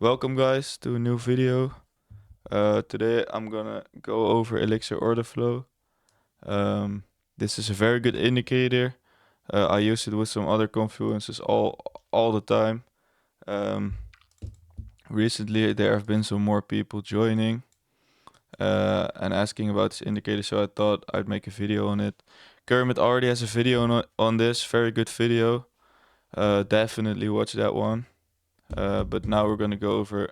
Welcome guys to a new video. Today I'm gonna go over Elixir Orderflow. Um, this is a very good indicator. I use it with some other confluences all the time. Um, Recently there have been some more people joining and asking about this indicator, so I thought I'd make a video on it. Kermit already has a video on this, very good video. Definitely watch that one. But now we're gonna go over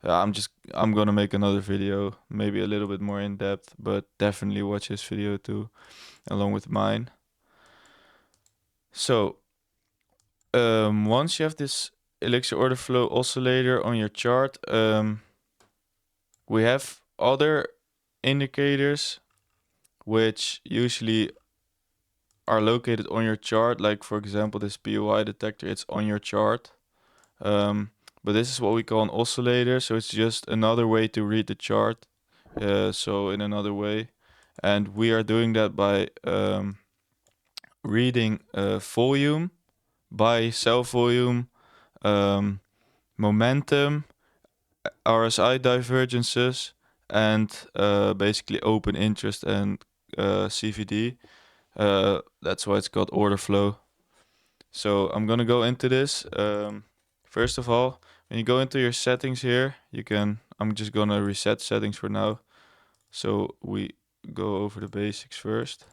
I'm gonna make another video, maybe a little bit more in depth, but definitely watch his video too, along with mine. So, once you have this Elixir order flow oscillator on your chart, we have other indicators which usually are located on your chart. Like for example, this POI detector, it's on your chart. But this is what we call an oscillator, so it's just another way to read the chart. So in another way, and we are doing that by reading volume by cell volume, momentum, RSI divergences, and basically open interest and CVD. That's why it's called order flow. So I'm gonna go into this. First of all, when you go into your settings here, I'm just gonna reset settings for now. So we go over the basics first.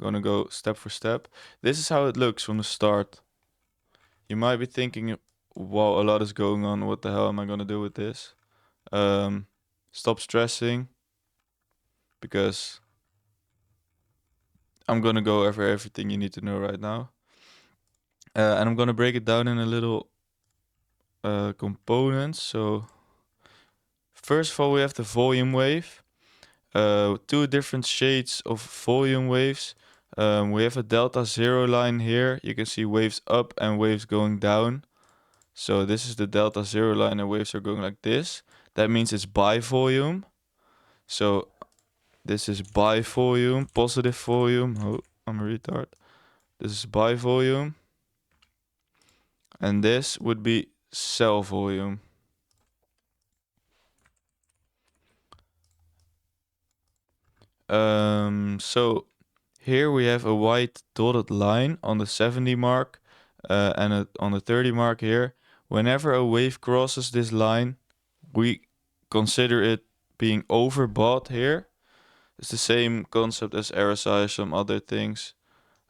Gonna go step for step. This is how it looks from the start. You might be thinking, wow, a lot is going on. What the hell am I gonna do with this? Stop stressing, because I'm gonna go over everything you need to know right now. And I'm gonna break it down in a little components. So first of all, we have the volume wave. Two different shades of volume waves. We have a delta zero line here. You can see waves up and waves going down. So this is the delta zero line and waves are going like this. That means it's bivolume. So this is bivolume, positive volume. Oh, I'm a retard. This is bivolume. And this would be cell volume. So here we have a white dotted line on the 70 mark and on the 30 mark here. Whenever a wave crosses this line, we consider it being overbought here. It's the same concept as RSI, some other things.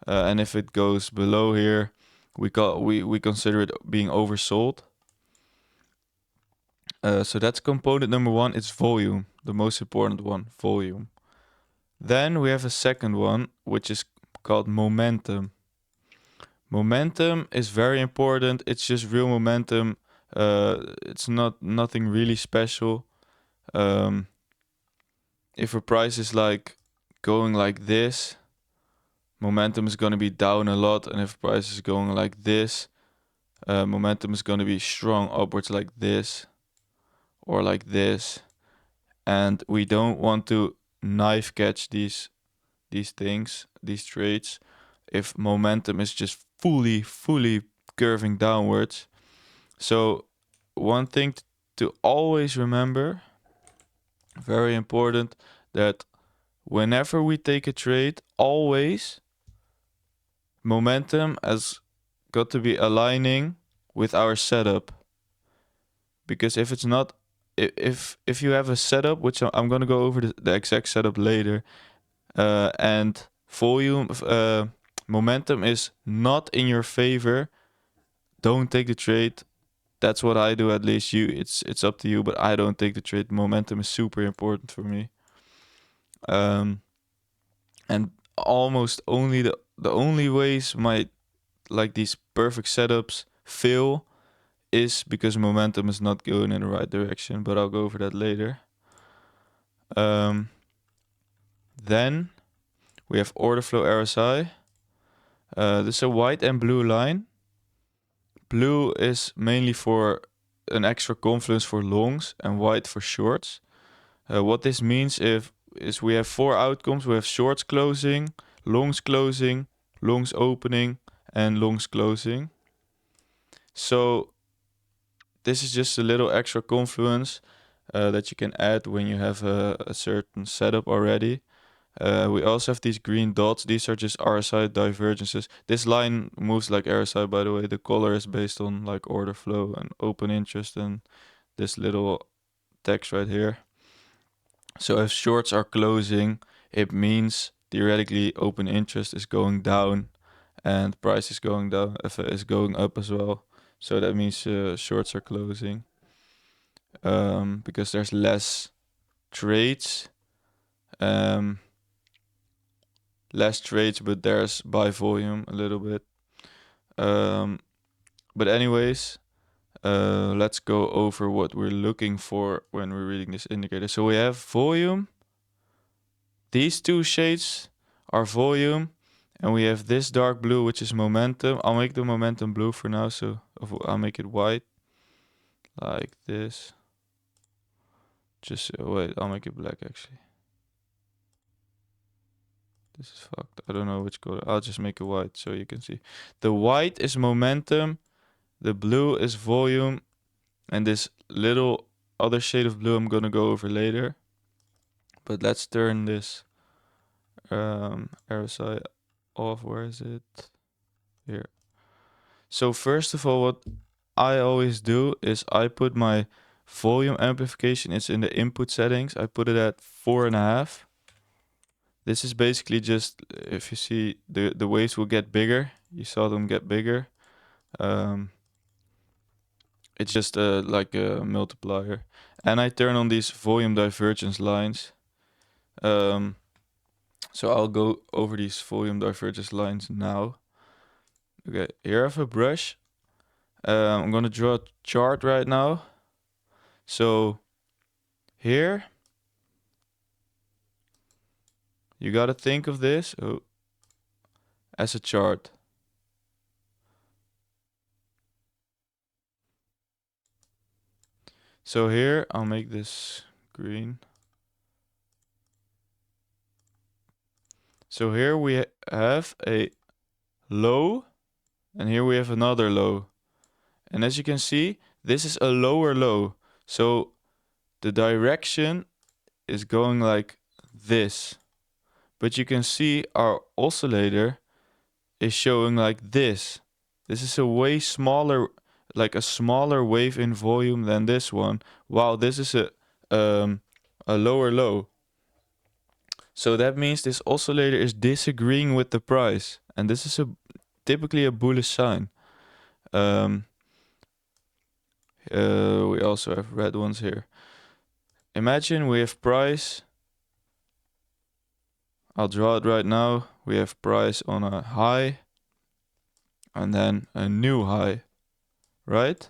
And if it goes below here, we consider it being oversold. So that's component number one. It's volume, the most important one, volume. Then we have a second one, which is called momentum. Momentum is very important. It's just real momentum. It's nothing really special. If a price is like going like this, momentum is going to be down a lot. And if price is going like this, momentum is going to be strong upwards like this or like this. And we don't want to knife catch these things, these trades, if momentum is just fully curving downwards. So one thing to always remember, very important, that whenever we take a trade, always momentum has got to be aligning with our setup. Because if it's not, if you have a setup, which I'm going to go over the exact setup later, and volume, momentum is not in your favor, don't take the trade. That's what I do, at least. It's up to you, but I don't take the trade. Momentum is super important for me. And almost only the only ways my like these perfect setups fail is because momentum is not going in the right direction, but I'll go over that later. Then we have order flow RSI. This is a white and blue line. Blue is mainly for an extra confluence for longs and white for shorts. What this means is we have four outcomes. We have shorts closing, longs opening, and longs closing. So this is just a little extra confluence that you can add when you have a certain setup already. We also have these green dots. These are just RSI divergences. This line moves like RSI, by the way. The color is based on like order flow and open interest and this little text right here. So if shorts are closing, it means theoretically open interest is going down and price is going down, is going up as well. So that means shorts are closing because there's less trades. Less trades, but there's buy volume a little bit. But anyways, let's go over what we're looking for when we're reading this indicator. So we have volume. These two shades are volume. And we have this dark blue, which is momentum. I'll make the momentum blue for now, so I'll make it white. Like this. Just, wait, I'll make it black actually. This is fucked. I don't know which color. I'll just make it white so you can see. The white is momentum. The blue is volume. And this little other shade of blue I'm gonna go over later. But let's turn this RSI off. Where is it? Here. So first of all, what I always do is I put my volume amplification, it's in the input settings. I put it at 4.5. This is basically just, if you see, the waves will get bigger. You saw them get bigger. It's just like a multiplier. And I turn on these volume divergence lines. So I'll go over these volume divergence lines now. Okay, here I have a brush. I'm gonna draw a chart right now. So here, you gotta think of this as a chart. So here, I'll make this green. So here we have a low, and here we have another low. And as you can see, this is a lower low. So the direction is going like this. But you can see our oscillator is showing like this. This is a way smaller, like a smaller wave in volume than this one, while this is a lower low. So that means this oscillator is disagreeing with the price, and this is typically a bullish sign. We also have red ones here. Imagine we have price. I'll draw it right now. We have price on a high and then a new high, right?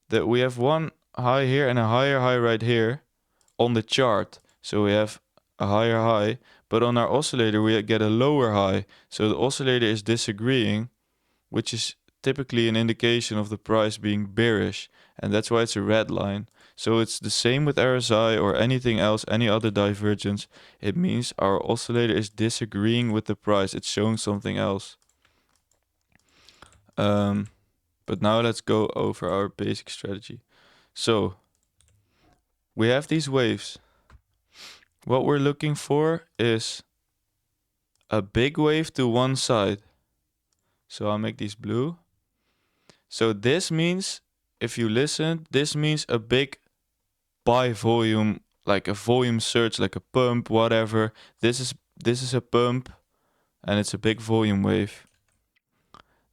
That we have one high here and a higher high right here on the chart. So we have a higher high, but on our oscillator we get a lower high. So the oscillator is disagreeing, which is typically an indication of the price being bearish, and that's why it's a red line. So it's the same with RSI or anything else, any other divergence. It means our oscillator is disagreeing with the price. It's showing something else. But now let's go over our basic strategy. So we have these waves. What we're looking for is a big wave to one side. So I'll make these blue. So this means, if you listen, this means a big buy volume, like a volume surge, like a pump, whatever. This is a pump and it's a big volume wave.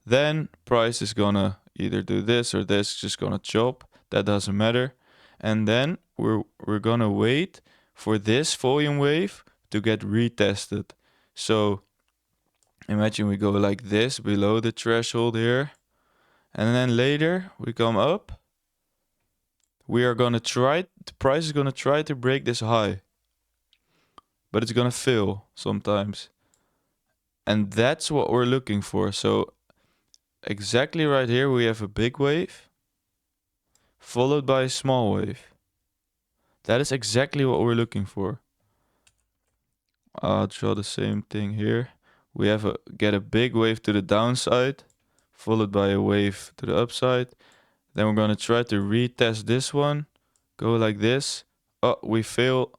Then price is gonna either do this or this, just gonna chop. That doesn't matter. And then we're gonna wait for this volume wave to get retested. So imagine we go like this below the threshold here. And then later we come up. We are gonna try, the price is gonna try to break this high. But it's gonna fail sometimes. And that's what we're looking for. So exactly right here we have a big wave followed by a small wave. That is exactly what we're looking for. I'll draw the same thing here. We get a big wave to the downside, followed by a wave to the upside. Then we're gonna try to retest this one. Go like this. Oh, we fail.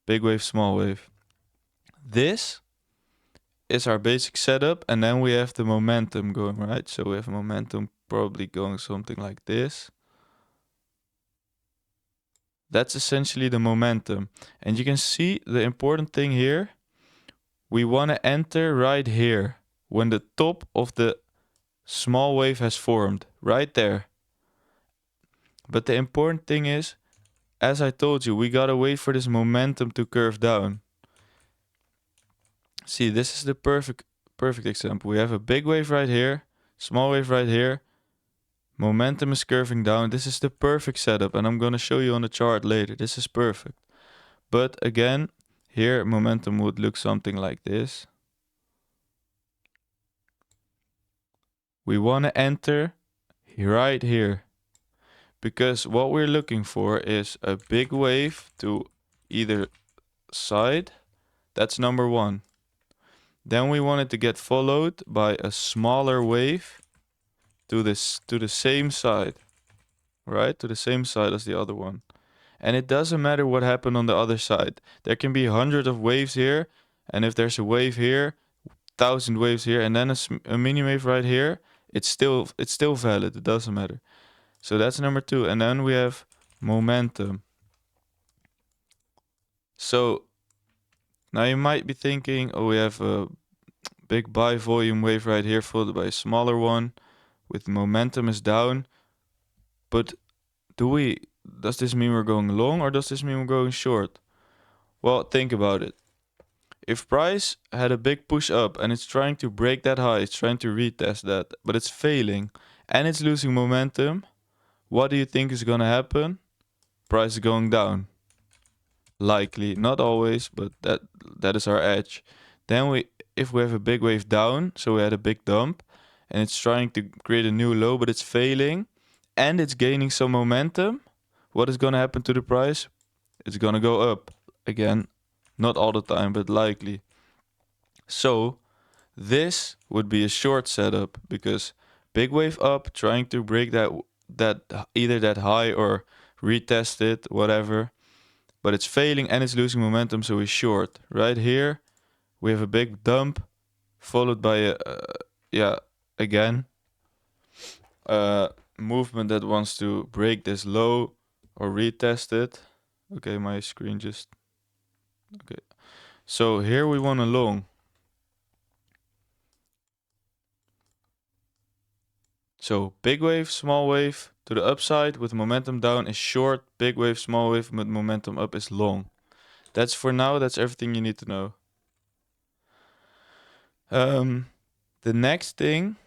Big wave, small wave. This is our basic setup, and then we have the momentum going, right? So we have momentum probably going something like this. That's essentially the momentum. And you can see the important thing here. We want to enter right here when the top of the small wave has formed, right there. But the important thing is, as I told you, we gotta wait for this momentum to curve down. See, this is the perfect example. We have a big wave right here, small wave right here. Momentum is curving down. This is the perfect setup, and I'm gonna show you on the chart later. This is perfect. But again, here momentum would look something like this. We want to enter right here, because what we're looking for is a big wave to either side. That's number one. Then we want it to get followed by a smaller wave to the same side, right? To the same side as the other one. And it doesn't matter what happened on the other side. There can be hundreds of waves here, and if there's a wave here, 1,000 waves here, and then a mini wave right here, it's still valid. It doesn't matter. So that's number two. And then we have momentum. So now you might be thinking, oh, we have a big buy volume wave right here followed by a smaller one with momentum is down. But does this mean we're going long or does this mean we're going short? Well, think about it. If price had a big push up and it's trying to break that high, it's trying to retest that, but it's failing and it's losing momentum, what do you think is going to happen? Price is going down. Likely, not always, but that is our edge. Then if we have a big wave down, so we had a big dump and it's trying to create a new low, but it's failing and it's gaining some momentum, what is going to happen to the price? It's going to go up again. Not all the time, but likely. So this would be a short setup because big wave up, trying to break that either that high or retest it, whatever. But it's failing and it's losing momentum, so we're short. Right here, we have a big dump followed by again, movement that wants to break this low or retest it. Okay, my screen just... Okay. So here we want a long. So big wave, small wave to the upside with momentum down is short. Big wave, small wave with momentum up is long. That's for now. That's everything you need to know. The next thing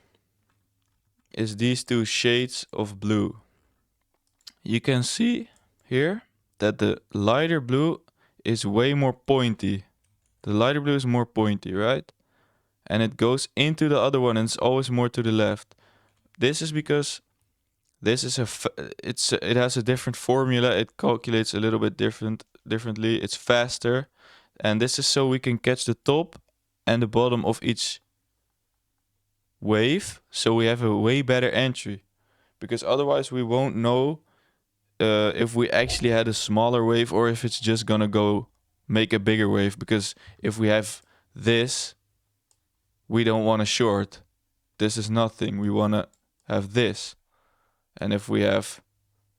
is these two shades of blue. You can see here that the lighter blue is way more pointy. The lighter blue is more pointy, right? And it goes into the other one and it's always more to the left. This is because this is it has a different formula. It calculates a little bit differently. It's faster. And this is so we can catch the top and the bottom of each wave. So we have a way better entry. Because otherwise we won't know if we actually had a smaller wave or if it's just gonna go make a bigger wave. Because if we have this, we don't want to short. This is nothing. We want to have this. And if we have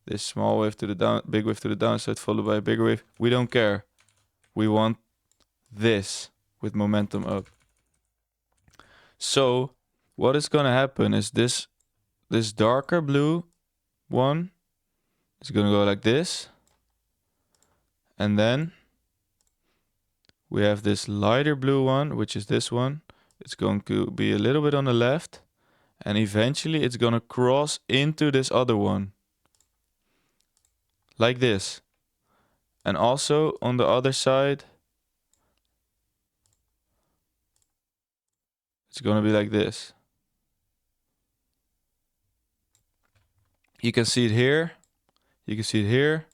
this small wave to the down, big wave to the downside followed by a bigger wave, we don't care. We want this with momentum up. So what is gonna happen is this darker blue one is gonna go like this. And then we have this lighter blue one, which is this one. It's going to be a little bit on the left. And eventually it's gonna cross into this other one. Like this. And also on the other side, it's gonna be like this. You can see it here. You can see it here.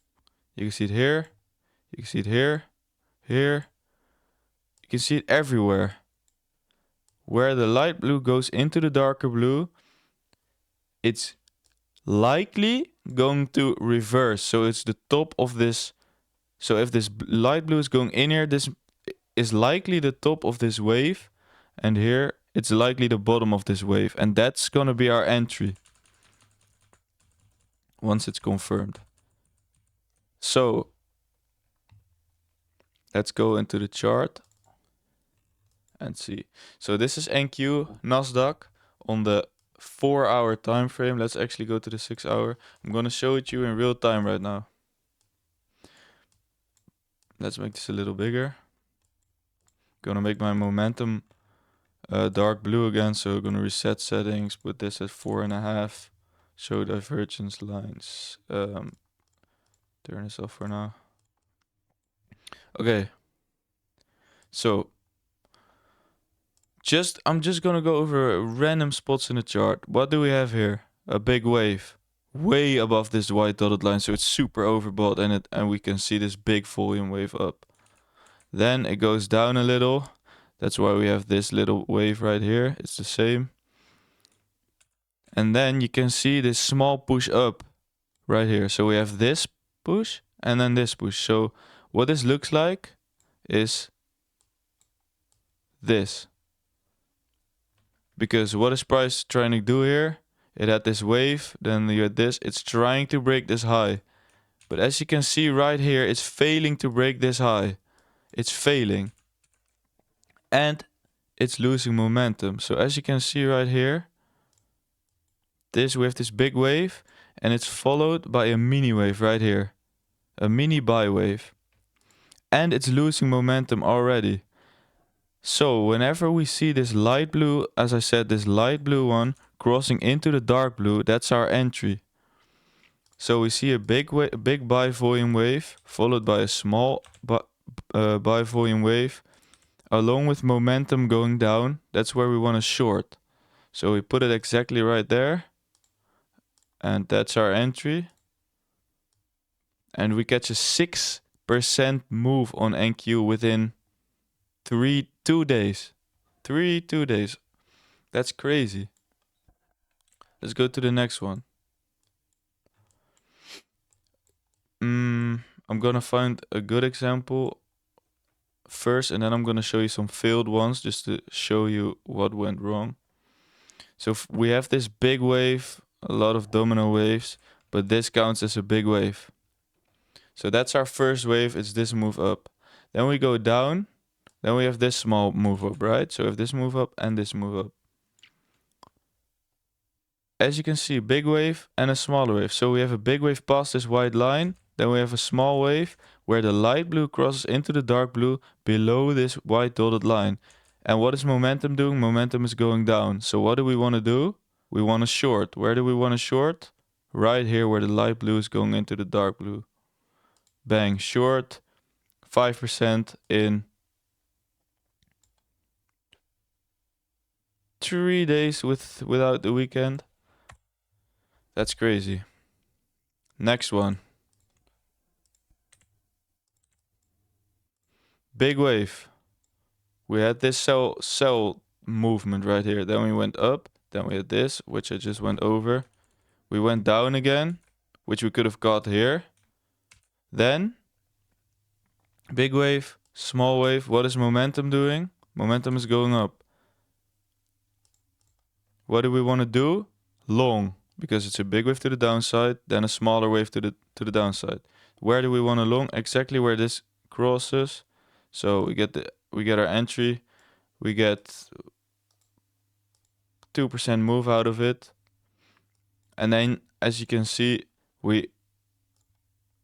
You can see it here. You can see it here. Here. You can see it everywhere. Where the light blue goes into the darker blue, it's likely going to reverse. So it's the top of this. So if this light blue is going in here, this is likely the top of this wave. And here, it's likely the bottom of this wave. And that's going to be our entry once it's confirmed. So let's go into the chart and see. So this is NQ, Nasdaq on the 4-hour time frame. Let's actually go to the 6-hour. I'm going to show it to you in real time right now. Let's make this a little bigger. Gonna make my momentum dark blue again. So gonna reset settings, put this at 4.5. Show divergence lines. Turn this off for now. Okay. So I'm just gonna go over random spots in the chart. What do we have here? A big wave, way above this white dotted line, so it's super overbought, and we can see this big volume wave up. Then it goes down a little. That's why we have this little wave right here. It's the same. And then you can see this small push up right here. So we have this push and then this push. So what this looks like is this. Because what is price trying to do here? It had this wave, then you had this. It's trying to break this high. But as you can see right here, it's failing to break this high. It's failing. And it's losing momentum. So as you can see right here, we have this big wave, and it's followed by a mini wave right here. A mini buy wave. And it's losing momentum already. So whenever we see this light blue, as I said, this light blue one crossing into the dark blue, that's our entry. So we see a big buy volume wave followed by a small buy volume wave along with momentum going down. That's where we want to short. So we put it exactly right there. And that's our entry. And we catch a 6% move on NQ within 2 days. 2 days. That's crazy. Let's go to the next one. I'm gonna find a good example first, and then I'm gonna show you some failed ones just to show you what went wrong. So we have this big wave, a lot of domino waves, but this counts as a big wave. So that's our first wave, it's this move up. Then we go down, then we have this small move up, right? So we have this move up and this move up. As you can see, big wave and a smaller wave. So we have a big wave past this white line, then we have a small wave where the light blue crosses into the dark blue below this white dotted line. And what is momentum doing? Momentum is going down. So what do we want to do? We want to short. Where do we want to short? Right here where the light blue is going into the dark blue. Bang, short, 5% in 3 days without the weekend. That's crazy. Next one. Big wave. We had this sell movement right here. Then we went up. Then we had this, which I just went over. We went down again, which we could have got here. Then, big wave, small wave. What is momentum doing? Momentum is going up. What do we want to do? Long, because it's a big wave to the downside, then a smaller wave to the downside. Where do we want to long? Exactly where this crosses. So we get our entry. We get 2% move out of it. And then, as you can see, we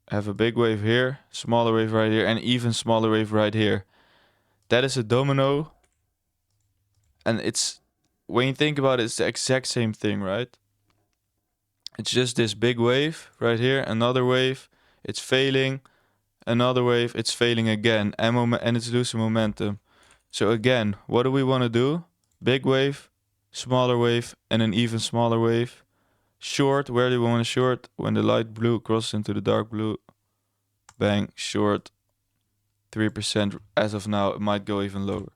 have a big wave here, smaller wave right here, and even smaller wave right here. That is a domino. And when you think about it, it's the exact same thing, right? It's just this big wave right here, another wave, it's failing, another wave, it's failing again, and it's losing momentum. So again, what do we want to do? Big wave, smaller wave, and an even smaller wave. Short, where do we want to short? When the light blue crosses into the dark blue. Bang, short, 3%. As of now, it might go even lower.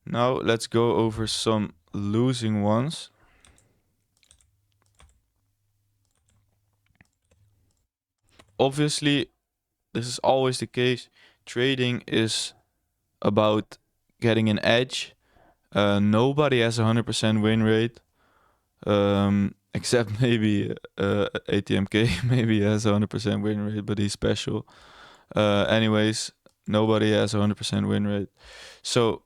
Now let's go over some losing ones. obviously, this is always the case. Trading is about getting an edge. Nobody has a 100% win rate, except maybe ATMK. Maybe has a 100% win rate, but he's special. Anyways, nobody has a 100% win rate. So,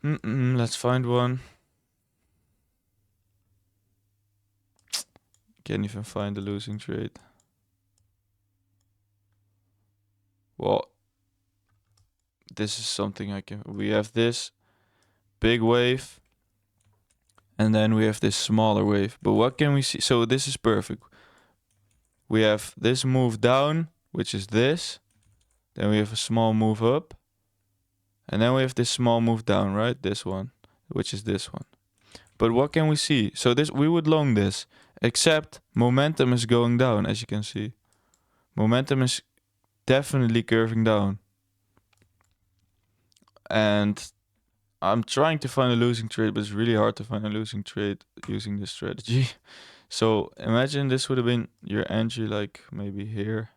let's find one. Can't even find the losing trade. Well, this is something I can. We have this big wave, and then we have this smaller wave. But what can we see? So this is perfect. We have this move down, which is this. Then we have a small move up. And then we have this small move down, right? This one, which is this one. But what can we see? So this, we would long this, except momentum is going down, as you can see. Momentum is definitely curving down. And I'm trying to find a losing trade, but it's really hard to find a losing trade using this strategy. So imagine this would have been your entry, like maybe here.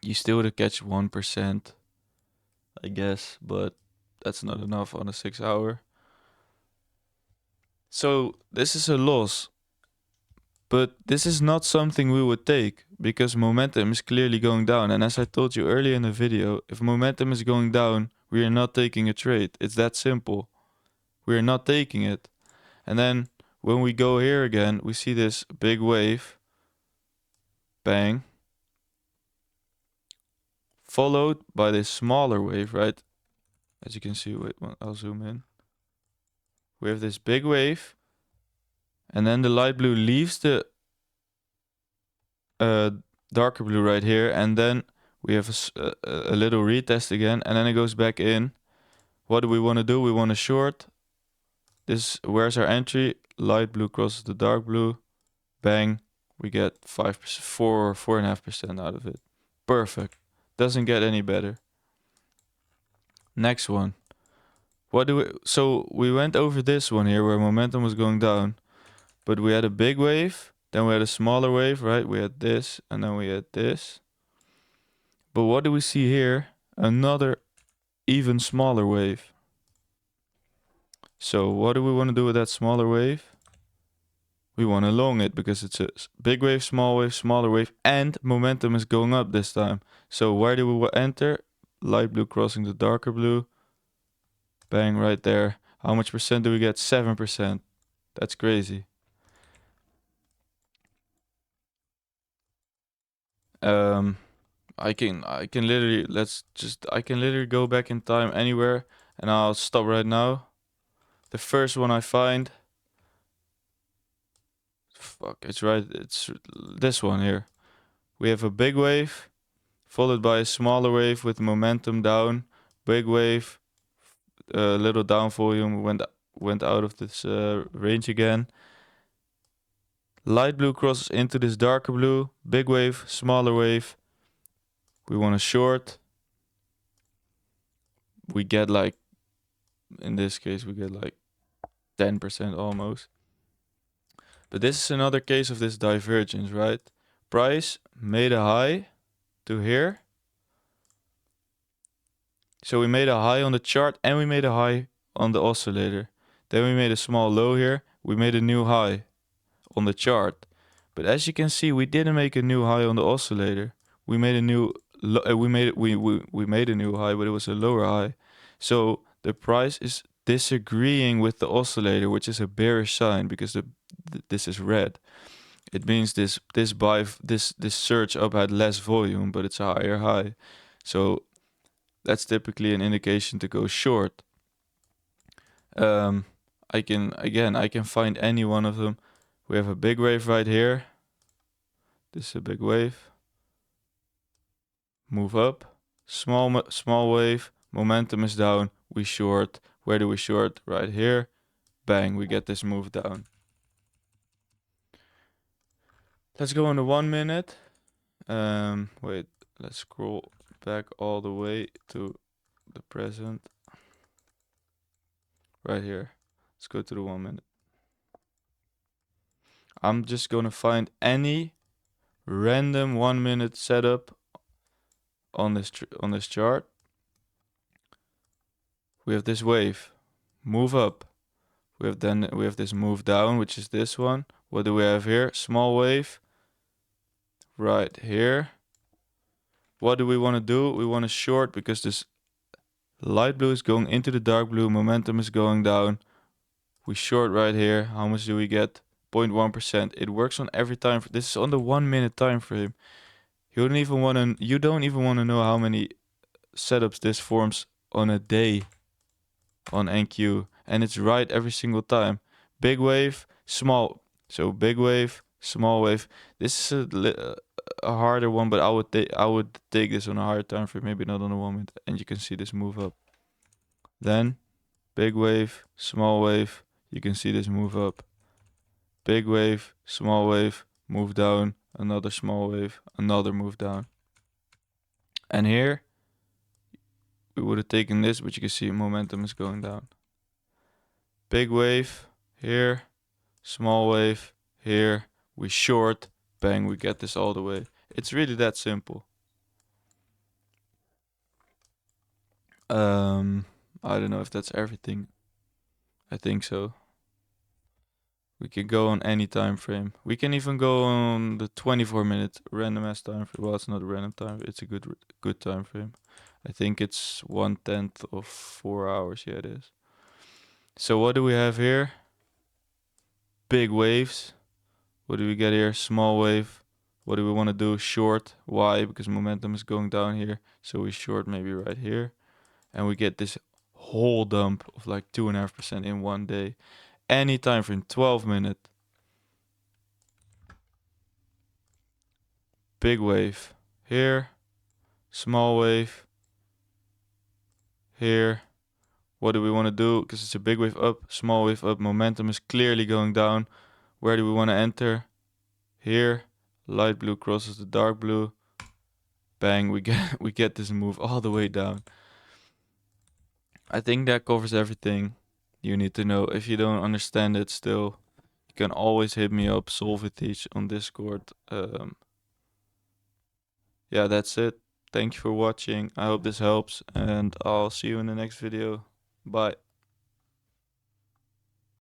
You still would have catch 1%, I guess, but that's not enough on a 6 hour. So this is a loss, but this is not something we would take because momentum is clearly going down. And as I told you earlier in the video, if momentum is going down, we are not taking a trade. It's that simple. We are not taking it. And then when we go here again, we see this big wave, bang, followed by this smaller wave, right? As you can see, wait, I'll zoom in. We have this big wave, and then the light blue leaves the darker blue right here, and then we have a little retest again, and then it goes back in. What do we want to do? We want to short. This, where's our entry? Light blue crosses the dark blue. Bang, we get 5%, 4.5% out of it. Perfect. Doesn't get any better. Next one. What do we? So we went over this one here where momentum was going down, but we had a big wave, then we had a smaller wave, right? We had this, and then we had this. But what do we see here? Another even smaller wave. So what do we want to do with that smaller wave? We want to long it because it's a big wave, smaller wave, and momentum is going up this time. So where do we enter? Light blue crossing the darker blue. Bang, right there. How much percent do we get? 7%. That's crazy. I can literally I can literally go back in time anywhere, and I'll stop right now. The first one I find, fuck, it's this one here. We have a big wave, followed by a smaller wave with momentum down. Big wave, little down volume, went out of this range again. Light blue crosses into this darker blue. Big wave, smaller wave. We want to short. We get like, in this case, we get like 10% almost. But this is another case of this divergence, right? Price made a high to here. So we made a high on the chart and we made a high on the oscillator. Then we made a small low here. We made a new high on the chart. But as you can see, we didn't make a new high on the oscillator. We made a new we made a new high, but it was a lower high. So the price is disagreeing with the oscillator, which is a bearish sign because this is red. It means this surge up had less volume, but it's a higher high. So that's typically an indication to go short. I can find any one of them. We have a big wave right here. This is a big wave. Move up. Small wave. Momentum is down. We short. Where do we short? Right here. Bang, we get this move down. Let's go on the 1 minute. Wait, let's scroll back all the way to the present. Right here. Let's go to the 1 minute. I'm just gonna find any random 1 minute setup on this chart. We have this wave, move up. We have this move down, which is this one. What do we have here? Small wave, right here. What do we want to do? We want to short because this light blue is going into the dark blue. Momentum is going down. We short right here. How much do we get? 0.1%. It works on every time. This is on the 1 minute time frame. You don't even want to know how many setups this forms on a day on NQ, and it's right every single time. Big wave, small. So big wave, small wave. This is a harder one, but I would take this on a higher time frame, maybe not on a 1 minute, and you can see this move up. Then big wave, small wave. You can see this move up. Big wave, small wave, move down, another small wave, another move down. And here we would have taken this, but you can see momentum is going down. Big wave here, small wave here, we short, bang, we get this all the way. It's really that simple. I don't know if that's everything. I think so. We can go on any time frame. We can even go on the 24-minute random ass time frame. Well, it's not a random time. It's a good time frame. I think it's 1/10 of 4 hours. Yeah, it is. So what do we have here? Big waves. What do we get here? Small wave. What do we want to do? Short. Why? Because momentum is going down here. So we short maybe right here. And we get this whole dump of like 2.5% in one day. Any time frame, 12-minute. Big wave here. Small wave here. What do we want to do? Because it's a big wave up, small wave up. Momentum is clearly going down. Where do we want to enter? Here. Light blue crosses the dark blue. Bang, we get this move all the way down. I think that covers everything you need to know. If you don't understand it still, you can always hit me up, Solve It Teach on Discord. Yeah, that's it. Thank you for watching. I hope this helps, and I'll see you in the next video. Bye.